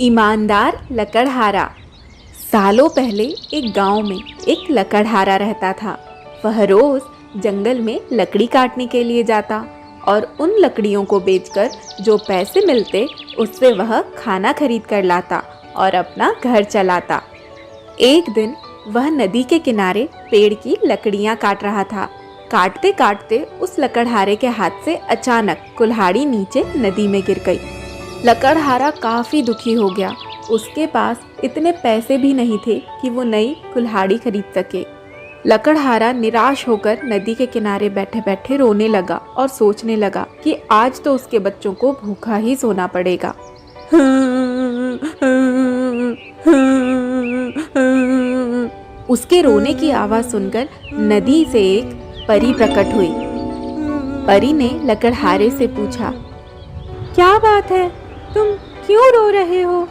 ईमानदार लकड़हारा। सालों पहले एक गांव में एक लकड़हारा रहता था। वह रोज जंगल में लकड़ी काटने के लिए जाता और उन लकड़ियों को बेचकर जो पैसे मिलते उससे वह खाना खरीद कर लाता और अपना घर चलाता। एक दिन वह नदी के किनारे पेड़ की लकड़ियां काट रहा था। काटते काटते उस लकड़हारे के हाथ से अचानक कुल्हाड़ी नीचे नदी में गिर गई। लकड़हारा काफ़ी दुखी हो गया। उसके पास इतने पैसे भी नहीं थे कि वो नई कुल्हाड़ी खरीद सके। लकड़हारा निराश होकर नदी के किनारे बैठे बैठे रोने लगा और सोचने लगा कि आज तो उसके बच्चों को भूखा ही सोना पड़ेगा। उसके रोने की आवाज़ सुनकर नदी से एक परी प्रकट हुई। परी ने लकड़हारे से पूछा, क्या बात है, तुम क्यों रो रहे हो?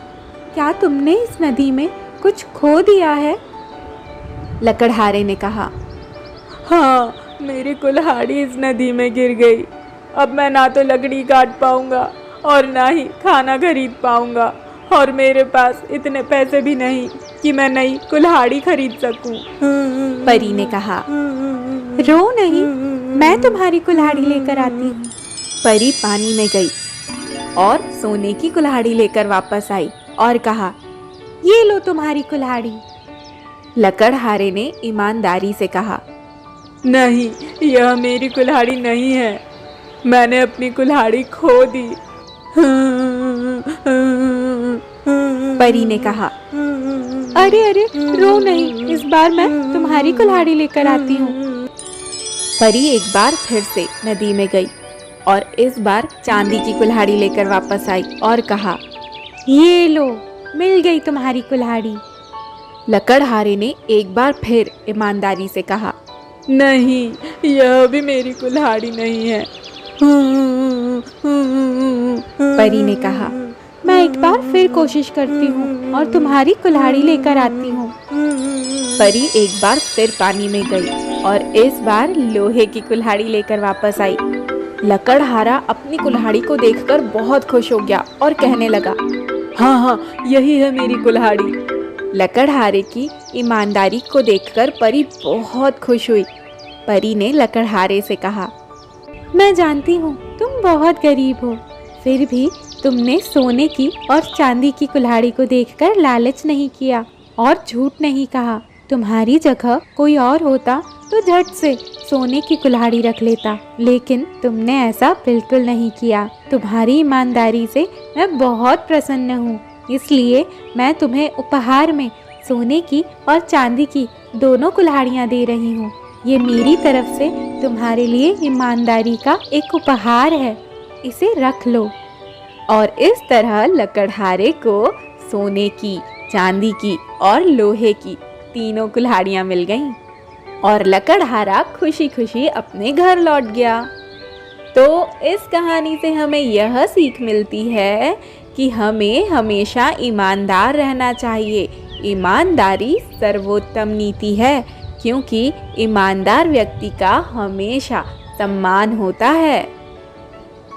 क्या तुमने इस नदी में कुछ खो दिया है? लकड़हारे ने कहा, हाँ, मेरी कुल्हाड़ी इस नदी में गिर गई। अब मैं ना तो लकड़ी काट पाऊंगा और ना ही खाना खरीद पाऊंगा, और मेरे पास इतने पैसे भी नहीं कि मैं नई कुल्हाड़ी खरीद सकूं। परी ने कहा, रो नहीं, मैं तुम्हारी कुल्हाड़ी लेकर आती हूँ। परी पानी में गई और सोने की कुल्हाड़ी लेकर वापस आई और कहा, ये लो तुम्हारी कुल्हाड़ी। लकड़हारे ने ईमानदारी से कहा, नहीं, यह मेरी कुल्हाड़ी नहीं है। मैंने अपनी कुल्हाड़ी खो दी। परी ने कहा, अरे अरे, रो नहीं, इस बार मैं तुम्हारी कुल्हाड़ी लेकर आती हूँ। परी एक बार फिर से नदी में गई और इस बार चांदी की कुल्हाड़ी लेकर वापस आई और कहा, ये लो, मिल गई तुम्हारी कुल्हाड़ी। लकड़हारे ने एक बार फिर ईमानदारी से कहा, नहीं, यह भी मेरी कुल्हाड़ी नहीं है। परी ने कहा, मैं एक बार फिर कोशिश करती हूँ और तुम्हारी कुल्हाड़ी लेकर आती हूँ। परी एक बार फिर पानी में गई और इस बार लोहे की कुल्हाड़ी लेकर वापस आई। लकड़हारा अपनी कुल्हाड़ी को देखकर बहुत खुश हो गया और कहने लगा, हाँ हाँ, यही है मेरी कुल्हाड़ी। लकड़हारे की ईमानदारी को देखकर परी बहुत खुश हुई। परी ने लकड़हारे से कहा, मैं जानती हूँ तुम बहुत गरीब हो, फिर भी तुमने सोने की और चांदी की कुल्हाड़ी को देखकर लालच नहीं किया और झूठ नहीं कहा। तुम्हारी जगह कोई और होता तो झट से सोने की कुल्हाड़ी रख लेता, लेकिन तुमने ऐसा बिल्कुल नहीं किया। तुम्हारी ईमानदारी से मैं बहुत प्रसन्न हूँ, इसलिए मैं तुम्हें उपहार में सोने की और चांदी की दोनों कुल्हाड़ियाँ दे रही हूँ। ये मेरी तरफ से तुम्हारे लिए ईमानदारी का एक उपहार है, इसे रख लो। और इस तरह लकड़हारे को सोने की, चांदी की और लोहे की तीनों कुल्हाड़ियाँ मिल गईं और लकड़हारा खुशी खुशी अपने घर लौट गया। तो इस कहानी से हमें यह सीख मिलती है कि हमें हमेशा ईमानदार रहना चाहिए। ईमानदारी सर्वोत्तम नीति है, क्योंकि ईमानदार व्यक्ति का हमेशा सम्मान होता है।